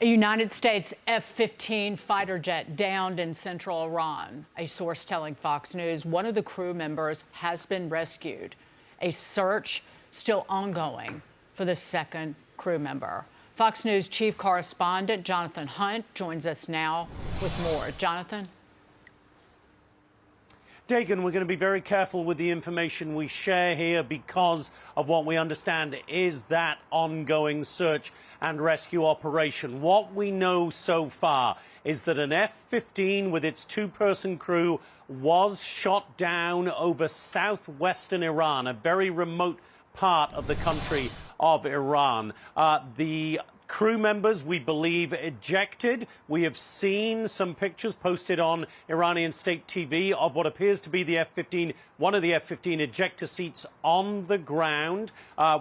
A United States F-15 fighter jet downed in central Iran. A source telling Fox News one of the crew members has been rescued. A search still ongoing for the second crew member. Fox News chief correspondent Jonathan Hunt joins us now with more. Jonathan? Dagan, we're going to be very careful with the information we share here because of what we understand is that ongoing search and rescue operation. What we know so far is that an F-15 with its two-person crew was shot down over southwestern Iran, a very remote part of the country of Iran. The crew members, we believe, ejected. We have seen some pictures posted on Iranian state TV of what appears to be the F-15, one of the F-15 ejector seats on the ground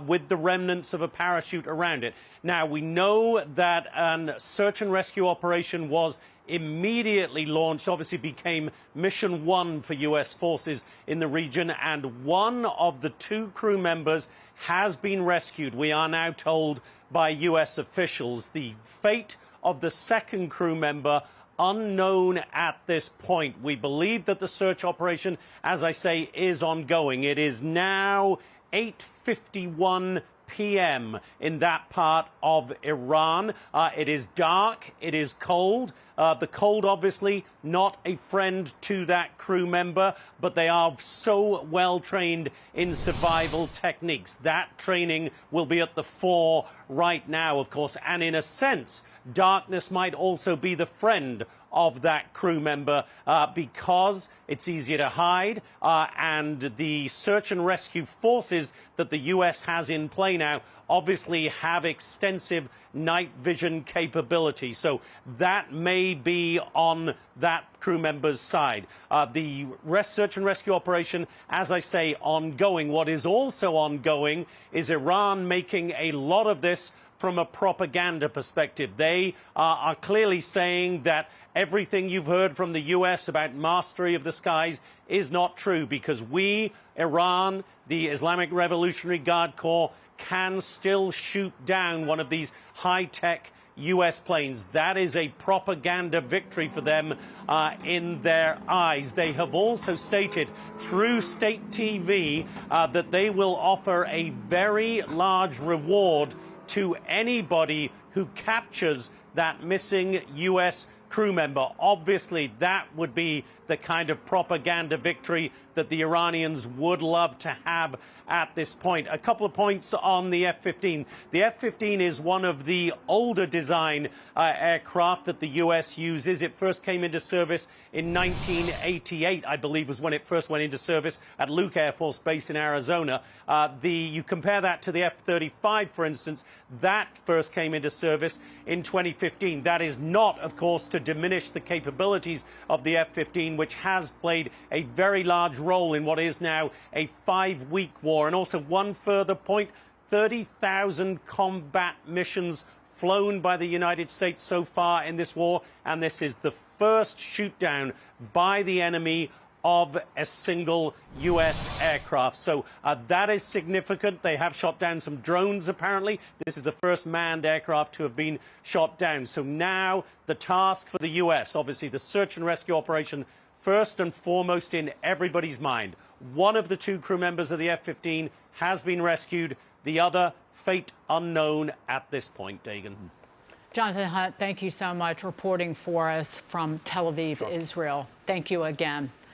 with the remnants of a parachute around it. Now, we know that a search and rescue operation was immediately launched, obviously became mission one for U.S. forces in the region, and one of the two crew members has been rescued, we are now told, by U.S. officials. The fate of the second crew member unknown at this point. We believe that the search operation, as I say, is ongoing. It is now 8:51 p.m. in that part of Iran. It is dark, it is cold. The cold, obviously, not a friend to that crew member, but they are so well trained in survival techniques. That training will be at the fore right now, of course, and in a sense, darkness might also be the friend of that crew member because it's easier to hide and the search and rescue forces that the U.S. has in play now obviously have extensive night vision capability. So that may be on that crew member's side. The search and rescue operation, as I say, ongoing. What is also ongoing is Iran making a lot of this from a propaganda perspective. They are clearly saying that everything you've heard from the U.S. about mastery of the skies is not true because we, Iran, the Islamic Revolutionary Guard Corps, can still shoot down one of these high-tech U.S. planes. That is a propaganda victory for them in their eyes. They have also stated through state TV that they will offer a very large reward to anybody who captures that missing U.S. crew member. Obviously, that would be the kind of propaganda victory that the Iranians would love to have at this point. A couple of points on the F-15. The F-15 is one of the older design aircraft that the U.S. uses. It first came into service in 1988, I believe, was when it first went into service at Luke Air Force Base in Arizona. You compare that to the F-35, for instance, that first came into service in 2015. That is not, of course, to diminish the capabilities of the F-15, which has played a very large role in what is now a 5-week war. And also one further point, 30,000 combat missions flown by the United States so far in this war, and this is the first shoot down by the enemy of a single U.S. aircraft. So that is significant. They have shot down some drones, apparently. This is the first manned aircraft to have been shot down. So now the task for the U.S., obviously the search and rescue operation, first and foremost in everybody's mind. One of the two crew members of the F-15 has been rescued. The other, fate unknown at this point, Dagan. Jonathan Hunt, thank you so much reporting for us from Tel Aviv, Israel. Thank you again.